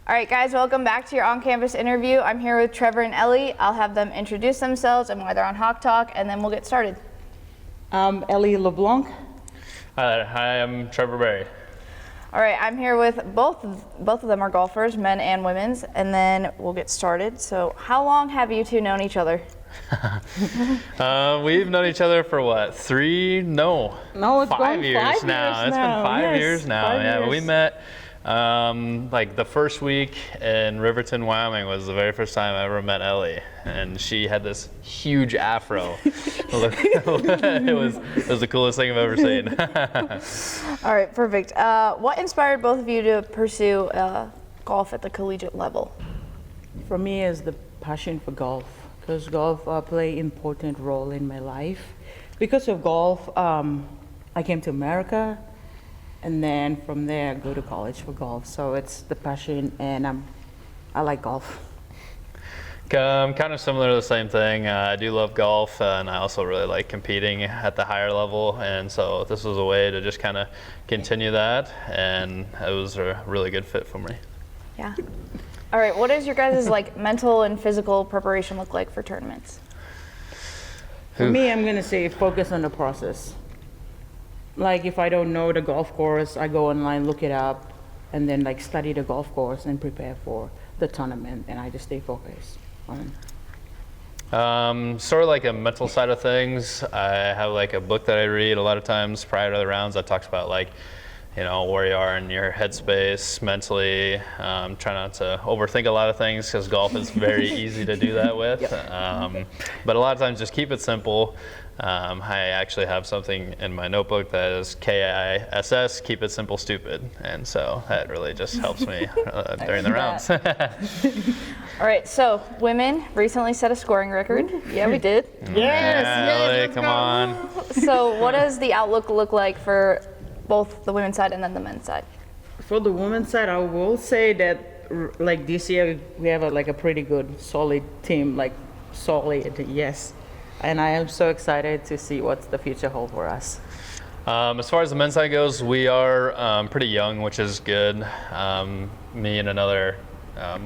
All right, guys, welcome back to your on-campus interview. I'm here with Trevor and Elly. I'll have them introduce themselves and why they're on Hawk Talk, and then we'll get started. Elly, LaBlanc. Hi, I'm Trevor Berry. All right, I'm here with both of them are golfers, men and women's, and then we'll get started. So how long have you two known each other? We've known each other for what, 5 years now. It's It's been been 5 years now. 5 Yeah, years. we met like the first week in Riverton, Wyoming was the very first time I ever met Elly, and she had this huge afro. it was the coolest thing I've ever seen. All right, perfect. What inspired both of you to pursue golf at the collegiate level? For me, is the passion for golf, because golf play important role in my life. Because of golf, I came to America, and then from there I go to college for golf. So it's the passion, and I like golf. Kind of similar to the same thing. I do love golf, and I also really like competing at the higher level, and so this was a way to just kind of continue that, and it was a really good fit for me. Yeah. All right, what does your guys' like mental and physical preparation look like for tournaments? For me, I'm gonna say focus on the process. Like if I don't know the golf course, I go online, look it up, and then like study the golf course and prepare for the tournament, and I just stay focused on. Sort of like a mental side of things. I have like a book that I read a lot of times prior to the rounds that talks about like, you know, where you are in your headspace mentally. Try not to overthink a lot of things because golf is very easy to do that with. But a lot of times just keep it simple. I actually have something in my notebook that is KISS, keep it simple, stupid. And so that really just helps me during the rounds. All right, so women recently set a scoring record. Yeah, we did. Elly, come on. So what does the outlook look like for both the women's side and then the men's side? For the women's side, I will say that like this year we have a pretty good, solid team, like solid, yes. And I am so excited to see what the future holds for us. As far as the men's side goes, we are pretty young, which is good. Me and another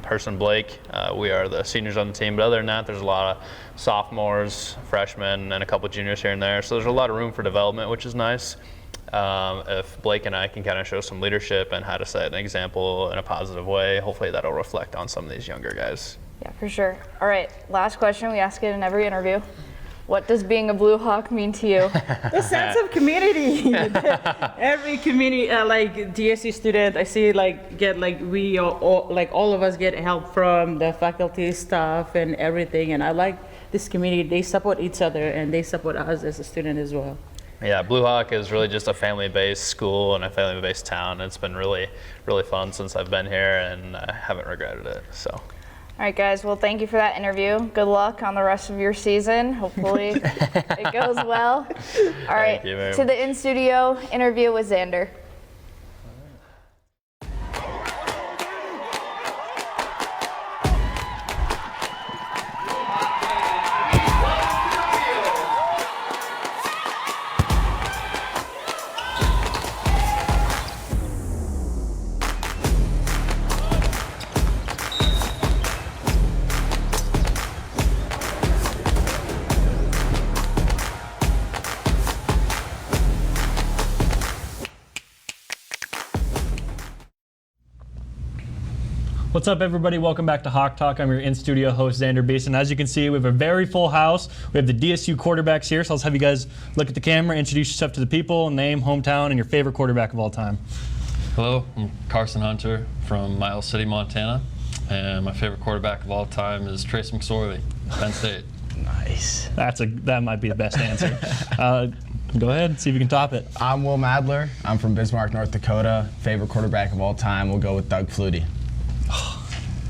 person, Blake, we are the seniors on the team. But other than that, there's a lot of sophomores, freshmen, and a couple juniors here and there. So there's a lot of room for development, which is nice. If Blake and I can kind of show some leadership and how to set an example in a positive way, hopefully that'll reflect on some of these younger guys. Yeah, for sure. All right, last question. We ask it in every interview. What does being a Blue Hawk mean to you? The sense of community. Every community, like DSU student, I see we all of us get help from the faculty, staff, and everything. And I like this community. They support each other, and they support us as a student as well. Yeah, Blue Hawk is really just a family-based school and a family-based town. It's been really, really fun since I've been here, and I haven't regretted it. So. All right, guys. Well, thank you for that interview. Good luck on the rest of your season. Hopefully it goes well. All right, to the in-studio interview with Xander. What's up, everybody? Welcome back to Hawk Talk. I'm your in-studio host, Xander Beeson. As you can see, we have a very full house. We have the DSU quarterbacks here, so let's have you guys look at the camera, introduce yourself to the people, name, hometown, and your favorite quarterback of all time. Hello, I'm Carson Hunter from Miles City, Montana, and my favorite quarterback of all time is Trace McSorley, Penn State. Nice. That might be the best answer. Go ahead, see if you can top it. I'm Will Madler. I'm from Bismarck, North Dakota. Favorite quarterback of all time, we'll go with Doug Flutie.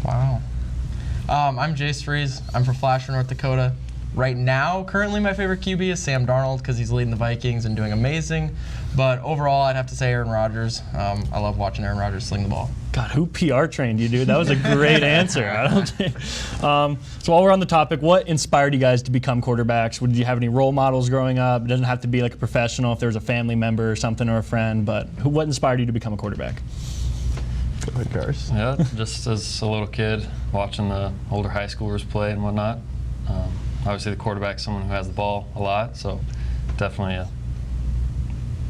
Wow. I'm Jace Friezsz. I'm from Flasher, North Dakota. Right now, currently my favorite QB is Sam Darnold because he's leading the Vikings and doing amazing. But overall, I'd have to say Aaron Rodgers. I love watching Aaron Rodgers sling the ball. God, who PR trained you, dude? That was a great answer. I don't think. So while we're on the topic, what inspired you guys to become quarterbacks? Did you have any role models growing up? It doesn't have to be like a professional if there was a family member or something or a friend, but what inspired you to become a quarterback? Go ahead, Cars. Yeah, just as a little kid, watching the older high schoolers play and whatnot. Obviously, the quarterback's someone who has the ball a lot, so definitely a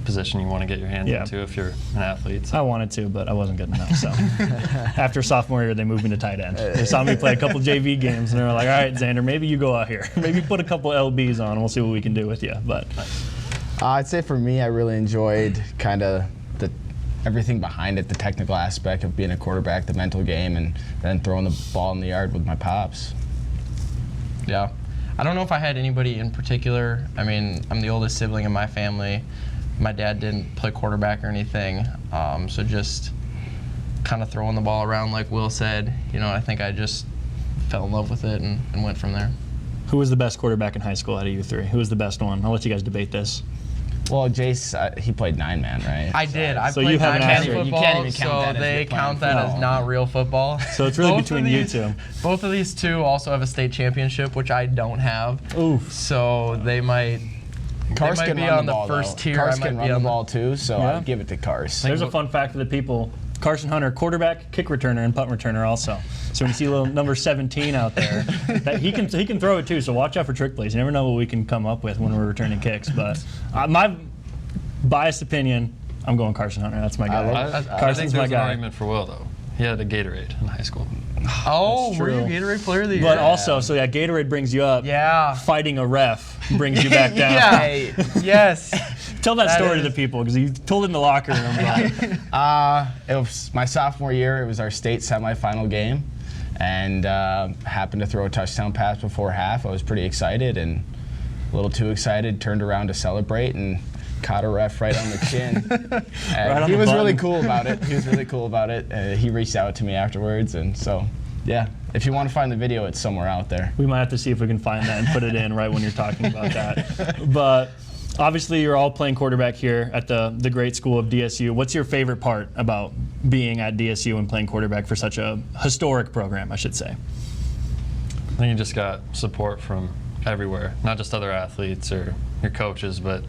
position you want to get your hands into if you're an athlete. So. I wanted to, but I wasn't good enough. So after sophomore year, they moved me to tight end. They saw me play a couple JV games, and they were like, "All right, Xander, maybe you go out here. Maybe put a couple LBs on, and we'll see what we can do with you." But I'd say for me, I really enjoyed kind of everything behind it, the technical aspect of being a quarterback, the mental game, and then throwing the ball in the yard with my pops. Yeah. I don't know if I had anybody in particular. I mean, I'm the oldest sibling in my family. My dad didn't play quarterback or anything, so just kind of throwing the ball around like Will said. You know, I think I just fell in love with it and went from there. who was the best quarterback in high school out of you three? Who was the best one? I'll let you guys debate this. Well, Jace, he played 9-man, right? I did. I So played you have an 9-man asterisk. football, You can't even count that so as they you're playing count that as football. not real football. So it's really Both between of you these- two. Both of these two also have a state championship, which I don't have. Oof. So they might Cars might can be run on the the ball, first though. tier, Cars I might can be run the on the- ball too, so Yeah. I'd give it to Cars. There's a fun fact for the people. Carson Hunter, quarterback, kick returner, and punt returner also. So when you see a little number 17 out there, that he can throw it too. So watch out for trick plays. You never know what we can come up with when we're returning kicks. But my biased opinion, I'm going Carson Hunter. That's my guy. I think Carson's my there's an guy. argument for Will, though. He had a Gatorade in high school. Oh, That's were you true. Gatorade Player of the Year? But also, so yeah, Gatorade brings you up. Yeah. Fighting a ref brings you back down. Yeah. Yes. Tell that story to is- the people because you told it in the locker room. But It was my sophomore year. It was our state semifinal game, and happened to throw a touchdown pass before half. I was pretty excited and a little too excited. Turned around to celebrate and caught a ref right on the chin. And Right on he the was really button. cool about it. He was really cool about it. He reached out to me afterwards, and so yeah. If you want to find the video, it's somewhere out there. we might have to see if we can find that and put it in right when you're talking about that. But obviously, you're all playing quarterback here at the great school of DSU. What's your favorite part about being at DSU and playing quarterback for such a historic program, I should say? I think you just got support from everywhere, not just other athletes or your coaches, but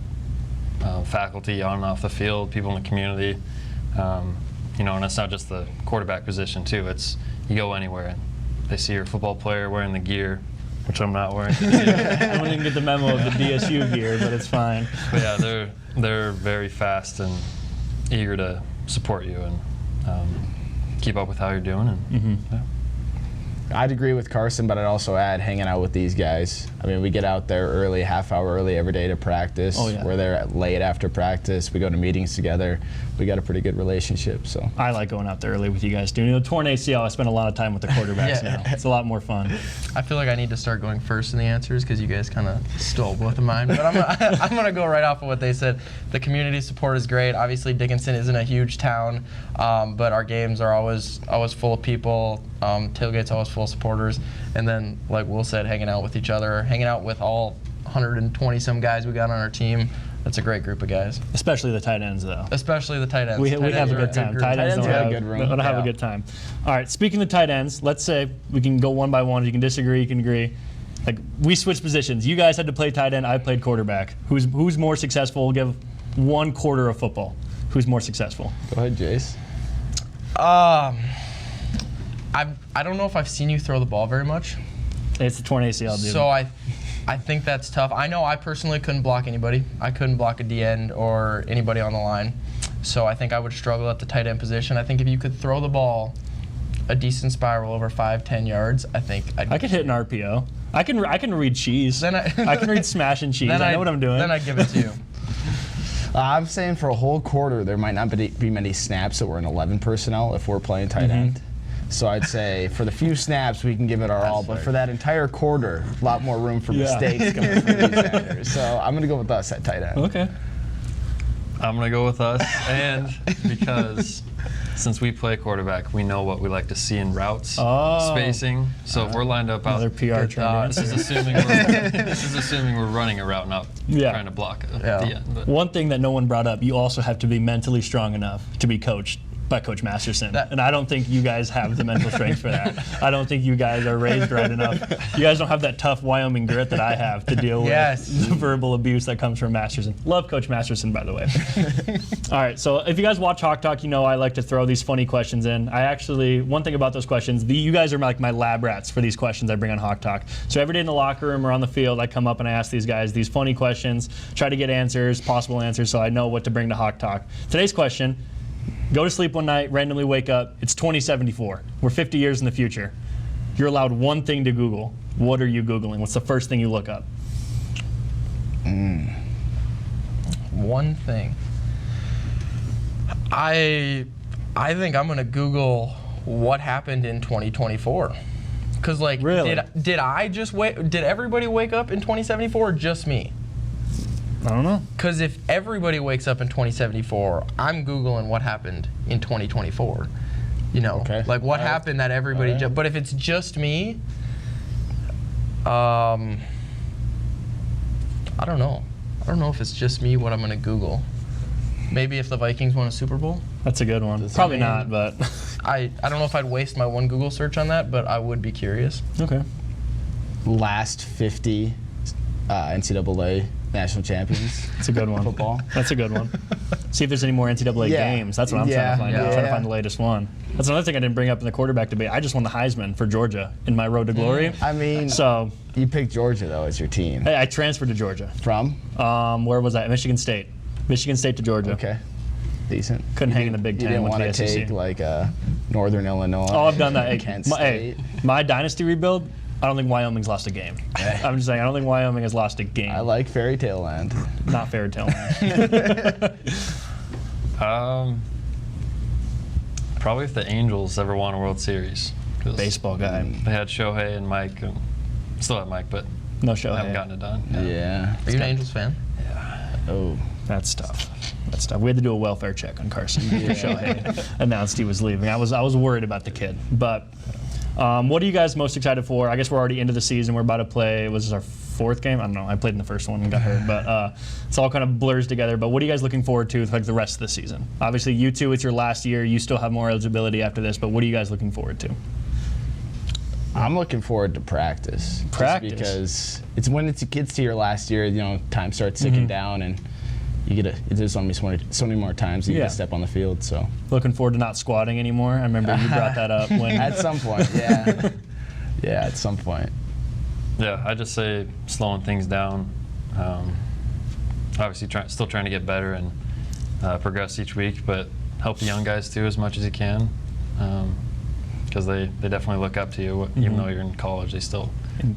faculty on and off the field, people in the community. And it's not just the quarterback position too. It's you go anywhere and they see your football player wearing the gear, which I'm not wearing. I don't even get the memo of the DSU gear, but it's fine. But yeah, they're very fast and eager to support you and keep up with how you're doing. And yeah. I'd agree with Carson, but I'd also add hanging out with these guys. I mean, we get out there early, half hour early every day to practice. Oh, yeah. We're there late after practice. We go to meetings together. We got a pretty good relationship. So I like going out there early with you guys too. Torn ACL, I spend a lot of time with the quarterbacks Yeah. now. It's a lot more fun. I feel like I need to start going first in the answers because you guys kind of stole both of mine. But I'm gonna go right off of what they said. The community support is great. Obviously, Dickinson isn't a huge town, but our games are always full of people. Tailgate's always full of supporters. And then, like Will said, hanging out with each other, hanging out with all 120 some guys we got on our team. That's a great group of guys. Especially the tight ends, though. Especially the tight ends. We Tight have a ends are good time. group. Tight ends ends don't got a have, good room. don't have a Yeah. good time. All right, speaking of tight ends, let's say we can go one by one. You can disagree, you can agree. Like, we switched positions. You guys had to play tight end, I played quarterback. Who's more successful? We'll give 1 quarter of football. Who's more successful? go ahead, Jace. I don't know if I've seen you throw the ball very much. It's the torn ACL, dude. So I think that's tough. I know I personally couldn't block anybody. I couldn't block a D end or anybody on the line. So I think I would struggle at the tight end position. I think if you could throw the ball a decent spiral over 5-10 yards, I think I could hit an RPO. I can read cheese. Then I can read smash and cheese. I know what I'm doing. Then I'd give it to you. I'm saying for a whole quarter, there might not be many snaps that we're in 11 personnel if we're playing tight end. So I'd say for the few snaps, we can give it our all. But for that entire quarter, a lot more room for mistakes coming from these enders. So I'm going to go with us at tight end. Okay. I'm going to go with us, and because since we play quarterback, we know what we like to see in routes, spacing. So if we're lined up out, Another PR trend. this is assuming we're running a route, not trying to block a D end. But One thing that no one brought up, you also have to be mentally strong enough to be coached by Coach Masterson. And I don't think you guys have the mental strength for that. I don't think you guys are raised right enough. You guys don't have that tough Wyoming grit that I have to deal with the verbal abuse that comes from Masterson. Love Coach Masterson, by the way. All right, so if you guys watch Hawk Talk, you know I like to throw these funny questions in. One thing about those questions, you guys are like my lab rats for these questions I bring on Hawk Talk. So every day in the locker room or on the field, I come up and I ask these guys these funny questions, try to get answers, possible answers, so I know what to bring to Hawk Talk. Today's question: go to sleep one night, randomly wake up, it's 2074. We're 50 years in the future. You're allowed one thing to Google. What are you Googling? What's the first thing you look up? One thing. I think I'm gonna Google what happened in 2024. Cause like, really? Did everybody wake up in 2074 or just me? I don't know. Because if everybody wakes up in 2074, I'm Googling what happened in 2024. You know, like what happened that everybody but if it's just me, I don't know. I don't know if it's just me what I'm going to Google. Maybe if the Vikings won a Super Bowl? That's a good one. Probably not, but. I don't know if I'd waste my one Google search on that, but I would be curious. Okay. Last 50 NCAA national champions. That's a good one. Football. That's a good one. See if there's any more NCAA games. That's what I'm trying to find out. I'm trying to find the latest one. That's another thing I didn't bring up in the quarterback debate. I just won the Heisman for Georgia in my road to glory. I mean, so you picked Georgia though as your team. Hey, I transferred to Georgia. From? Where was I? Michigan State. Michigan State to Georgia. Okay. Decent. Couldn't hang in the Big Ten. You didn't want to take like Northern Illinois. Oh, I've done that. Kent State. My dynasty rebuild, I don't think Wyoming's lost a game. I'm just saying, I don't think Wyoming has lost a game. I like Fairy Tale Land. Not Fairy Tale Land. Probably if the Angels ever won a World Series. Baseball guy. They had Shohei and Mike. And still have Mike, but no Shohei. Haven't gotten it done. Yeah. Are you an Angels fan? Yeah. Oh. That's tough. That's tough. We had to do a welfare check on Carson. Shohei announced he was leaving. I was worried about the kid. But what are you guys most excited for? I guess we're already into the season. We're about to play. Was this our fourth game? I don't know. I played in the first one and got hurt. But it's all kind of blurs together. But what are you guys looking forward to like the rest of the season? Obviously, you two, it's your last year. You still have more eligibility after this. But what are you guys looking forward to? I'm looking forward to practice. Practice? Just because it's when it gets to your last year, you know, time starts ticking down and there's only so many more times you get to step on the field. So looking forward to not squatting anymore. I remember you brought that up when at some point, yeah, yeah, at some point. Yeah, I just say slowing things down. Obviously, still trying to get better and progress each week, but help the young guys too as much as you can, because they definitely look up to you. Even though you're in college, they still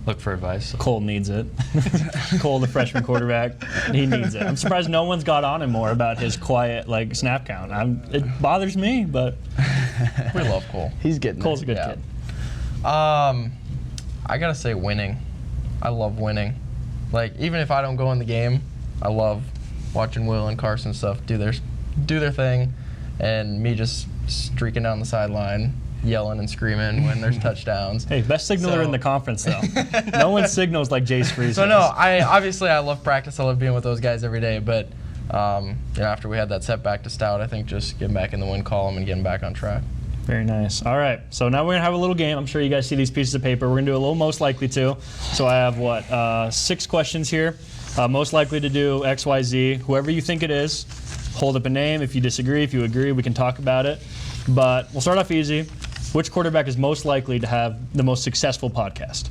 look for advice. So. Cole needs it. Cole, the freshman quarterback, he needs it. I'm surprised no one's got on him more about his quiet snap count. It bothers me, but we love Cole. He's getting Cole's a good kid. I gotta say winning. I love winning. Like even if I don't go in the game, I love watching Will and Carson stuff do their thing, and me just streaking down the sideline, yelling and screaming when there's touchdowns. Hey, best signaler in the conference though. No one signals like Jace Friezsz. So no, I love practice. I love being with those guys every day. But after we had that setback to Stout, I think just getting back in the win column and getting back on track. Very nice. All right, so now we're gonna have a little game. I'm sure you guys see these pieces of paper. We're gonna do a little most likely to. So I have 6 questions here. Most likely to do X, Y, Z. Whoever you think it is, hold up a name. If you disagree, if you agree, we can talk about it. But we'll start off easy. Which quarterback is most likely to have the most successful podcast?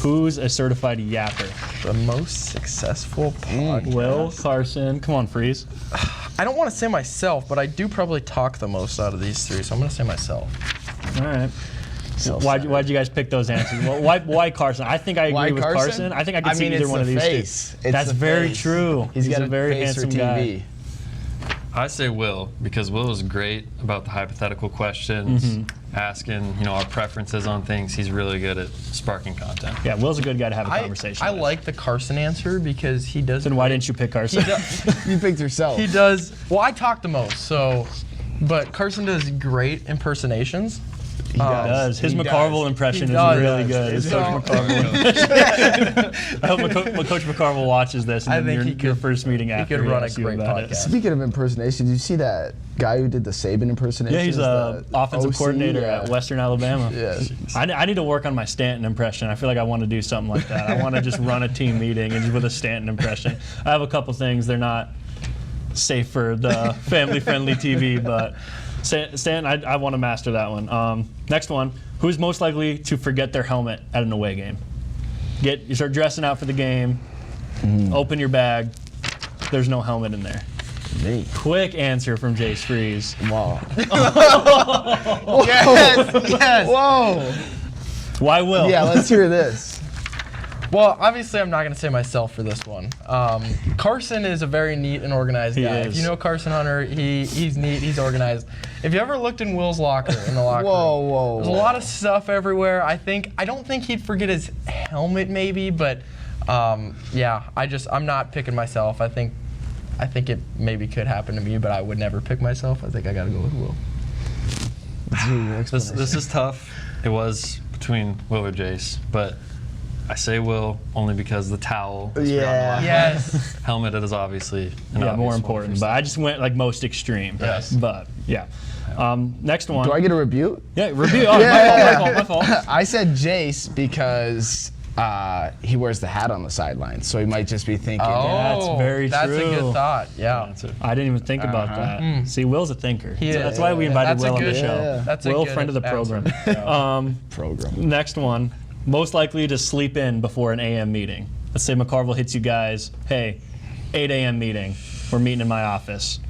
Who's a certified yapper? The most successful podcast? Will, Carson. Come on, Friezsz. I don't want to say myself, but I do probably talk the most out of these 3, so I'm going to say myself. All right. Why'd you guys pick those answers? Well, why Carson? I think I agree with Carson. I think I can see either one of these two. That's very true. He's got a very handsome guy. I say Will, because Will is great about the hypothetical questions, asking our preferences on things. He's really good at sparking content. Yeah, Will's a good guy to have a conversation with. I like the Carson answer because he does. Then why didn't you pick Carson? You picked yourself. He does. Well, I talk the most, so. But Carson does great impersonations. He does. His He McCarville does. impression is does. really good. His So- Coach McCarville. I hope Coach McCarville watches this and I think he your could- first meeting after could he run a asks you great about it. podcast. Speaking of impersonation, did you see that guy who did the Saban impersonation? Yeah, he's a offensive OC? coordinator Yeah. at Western Alabama. Yeah. I need to work on my Stanton impression. I feel like I want to do something like that. I want to just run a team meeting and just with a Stanton impression. I have a couple things. They're not safe for the family-friendly TV, but Stanton, I want to master that one. Next one, who's most likely to forget their helmet at an away game? You start dressing out for the game, open your bag, there's no helmet in there. Me. Quick answer from Jace Friezsz. Wow. Yes. Whoa. Why Will? Yeah, let's hear this. Well, obviously, I'm not going to say myself for this one. Carson is a very neat and organized guy. is. If you know Carson Hunter, he's neat, he's organized. If you ever looked in Will's locker, in the locker room, there's a lot of stuff everywhere. I don't think he'd forget his helmet, maybe, but yeah, I'm not picking myself. I think it maybe could happen to me, but I would never pick myself. I think I got to go with Will. This is tough. It was between Will or Jace, but I say Will only because the towel is Yeah. Yes. helmet is obviously an Yeah, obvious more one important. for But I just went like most extreme. Yes. But yeah. Next one. Do I get a rebuke? Yeah, review. Oh, my fault. I said Jace because he wears the hat on the sideline, so he might just be thinking. That's very That's a true. good thought. Yeah. That's it. I didn't even think about that. See, Will's a thinker. He That's is. why we invited That's a Will on the good- show. yeah. That's a Will, good friend of the answer. program. Program. Next one. Most likely to sleep in before an AM meeting. Let's say McCarville hits you guys. Hey, 8 a.m. meeting. We're meeting in my office.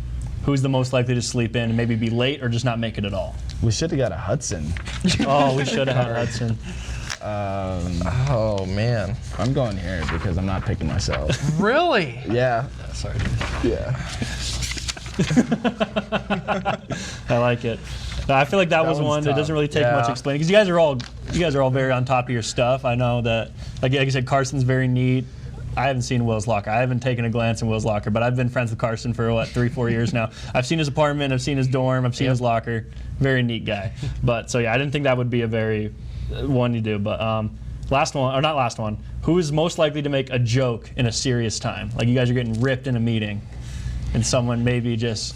Who's the most likely to sleep in and maybe be late or just not make it at all? We should have got a Hudson. Oh, we should have had Hudson. Oh, man. I'm going here because I'm not picking myself. Really? Yeah. Sorry. Yeah. I like it. I feel like that was one's one that tough. doesn't really take Yeah. much explaining because you guys are all very on top of your stuff. I know that, like I said, Carson's very neat. I haven't seen Will's locker. I haven't taken a glance in Will's locker, but I've been friends with Carson for 3-4 years now. I've seen his apartment, I've seen his dorm, I've seen his locker. Very neat guy. But so yeah, I didn't think that would be a very one you do. But last one, or not last one. Who is most likely to make a joke in a serious time? Like you guys are getting ripped in a meeting, and someone maybe just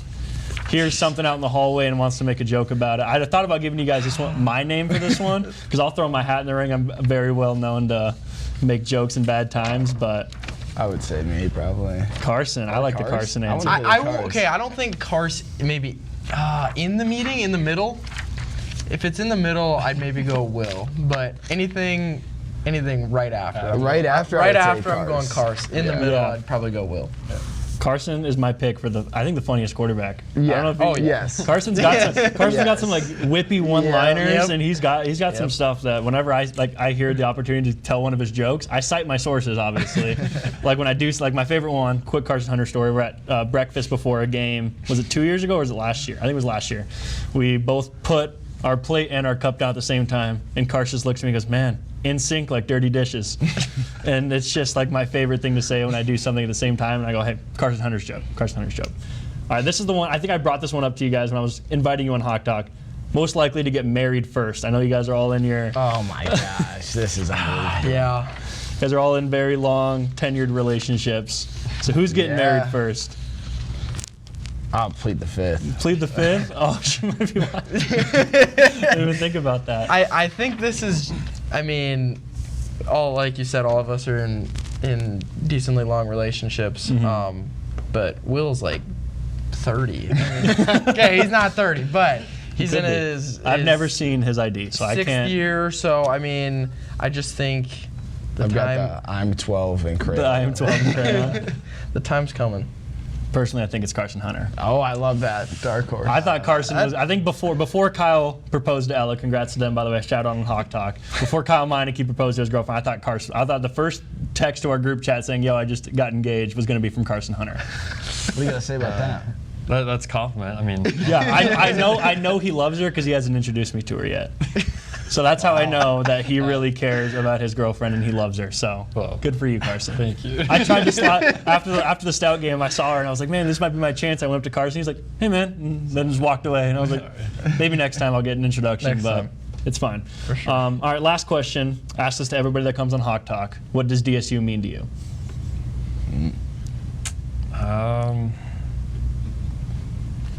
hears something out in the hallway and wants to make a joke about it. I thought about giving you guys this one, my name for this one, because I'll throw my hat in the ring. I'm very well known to make jokes in bad times, but I would say me probably. Carson, I like the Carson I answer. wanna- I don't think Carson, maybe in the meeting, in the middle. If it's in the middle, I'd maybe go Will. But anything right after. Right after. Right I would say after I'm going Carson. In the Yeah. middle, Yeah. I'd probably go Will. Carson is my pick for I think the funniest quarterback. Yeah. I don't know if Oh, you, yeah. Yes. Carson's got some like whippy one-liners, Yep. and he's got some stuff that whenever I hear the opportunity to tell one of his jokes, I cite my sources obviously. Like when I do, like my favorite one, quick Carson Hunter story. We're at breakfast before a game. Was it 2 years ago or was it last year? I think it was last year. We both put our plate and our cup down at the same time, and Carson just looks at me and goes, "Man, in sync like dirty dishes." And it's just like my favorite thing to say when I do something at the same time, and I go, "Hey, Carson Hunter's joke. Carson Hunter's joke." All right, this is the one. I think I brought this one up to you guys when I was inviting you on Hawk Talk. Most likely to get married first. I know you guys are all in your. Oh my gosh, this is unbelievable. Yeah. You guys are all in very long, tenured relationships. So who's getting married first? I'll plead the fifth. Plead the fifth? Oh, she might be lying. I didn't even think about that. I think this is, I mean, like you said, all of us are in decently long relationships. But Will's like 30. I mean, okay, he's not 30, but he's in his I've never seen his ID, so I sixth can't. year. So I mean, I just think I've got the I'm 12 and crazy. I am 12 and crayon. the time's coming. Personally, I think it's Carson Hunter. Oh, I love that. Dark horse. I thought Carson was. I think before Kyle proposed to Elly, congrats to them, by the way. Shout out on Hawk Talk. Before Kyle Meineke proposed to his girlfriend, I thought the first text to our group chat saying, "Yo, I just got engaged," was going to be from Carson Hunter. What are you gonna say about that? That's a compliment. I mean, Yeah, I know he loves her because he hasn't introduced me to her yet. So that's how I know that he really cares about his girlfriend and he loves her. So good for you, Carson. thank you. I tried to slot after the Stout game. I saw her and I was like, "Man, this might be my chance." I went up to Carson. He's like, "Hey, man," and then just walked away. And I was like, "Maybe next time I'll get an introduction." Next but time. It's fine. For sure. All right, last question. Ask this to everybody that comes on Hawk Talk. What does DSU mean to you?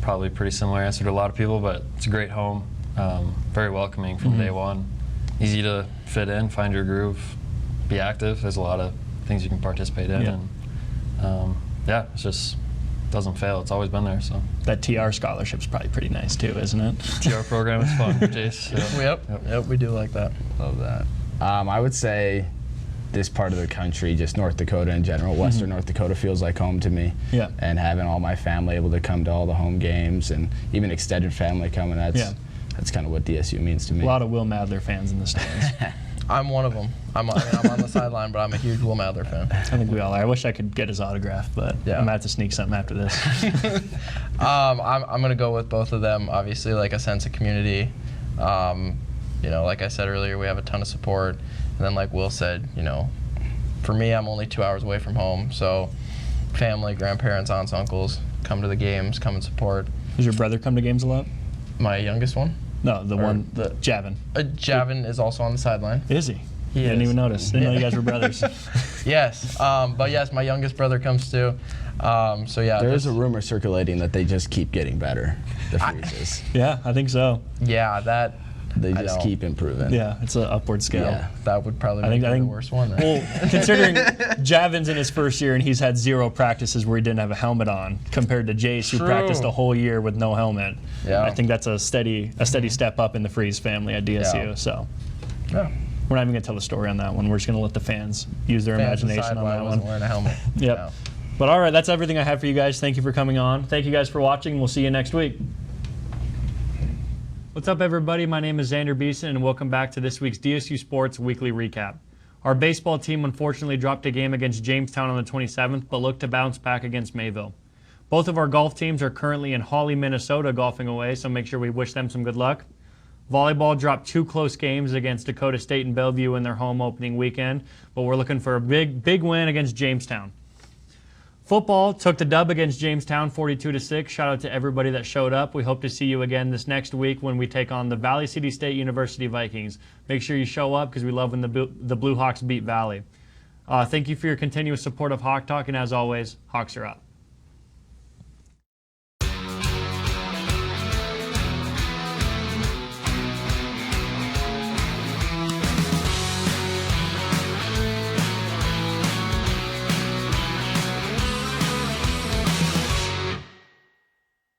Probably pretty similar answer to a lot of people, but it's a great home. Very welcoming from day one. Easy to fit in, find your groove, be active. There's a lot of things you can participate in. Yeah. And yeah, it's just doesn't fail. It's always been there. So That TR scholarship's probably pretty nice too, isn't it? TR program is fun, Jace. Yep, we do like that. Love that. I would say this part of the country, just North Dakota in general, Western North Dakota feels like home to me. Yeah. And having all my family able to come to all the home games and even extended family coming, that's kind of what DSU means to me. A lot of Will Madler fans in the stands. I'm one of them. I'm on the sideline, but I'm a huge Will Madler fan. I think we all are. I wish I could get his autograph, but Yeah. I'm going to have to sneak something after this. I'm going to go with both of them. Obviously, like a sense of community. Like I said earlier, we have a ton of support. And then like Will said, for me, I'm only 2 hours away from home. So family, grandparents, aunts, uncles, come to the games, come and support. Does your brother come to games a lot? My youngest one, No, Javin. Javin, is also on the sideline. Is he? He Didn't is. even notice. Didn't know you guys were brothers. Yes, but yes, my youngest brother comes too. So yeah. There is a rumor circulating that they just keep getting better, the Friezsz's. Yeah, I think so. Yeah, that. They I just know. keep improving. Yeah, it's an upward scale. Yeah. That would probably I be think- the worst one. Then. Well, considering Javin's in his first year and he's had 0 practices where he didn't have a helmet on, compared to Jace, who True. practiced a whole year with no helmet. Yeah. I think that's a steady step up in the Friezsz family at DSU. Yeah. So Yeah. we're not even gonna tell the story on that one. We're just gonna let the fans use their Fans imagination decide on why I that wasn't one. wearing a helmet. Yep. Yeah. But all right, that's everything I have for you guys. Thank you for coming on. Thank you guys for watching. We'll see you next week. What's up, everybody? My name is Xander Beeson, and welcome back to this week's DSU Sports Weekly Recap. Our baseball team unfortunately dropped a game against Jamestown on the 27th, but looked to bounce back against Mayville. Both of our golf teams are currently in Hawley, Minnesota golfing away, so make sure we wish them some good luck. Volleyball dropped 2 close games against Dakota State and Bellevue in their home opening weekend, but we're looking for a big win against Jamestown. Football took the dub against Jamestown 42-6. Shout out to everybody that showed up. We hope to see you again this next week when we take on the Valley City State University Vikings. Make sure you show up because we love when the Blue Hawks beat Valley. Thank you for your continuous support of Hawk Talk, and as always, Hawks are up.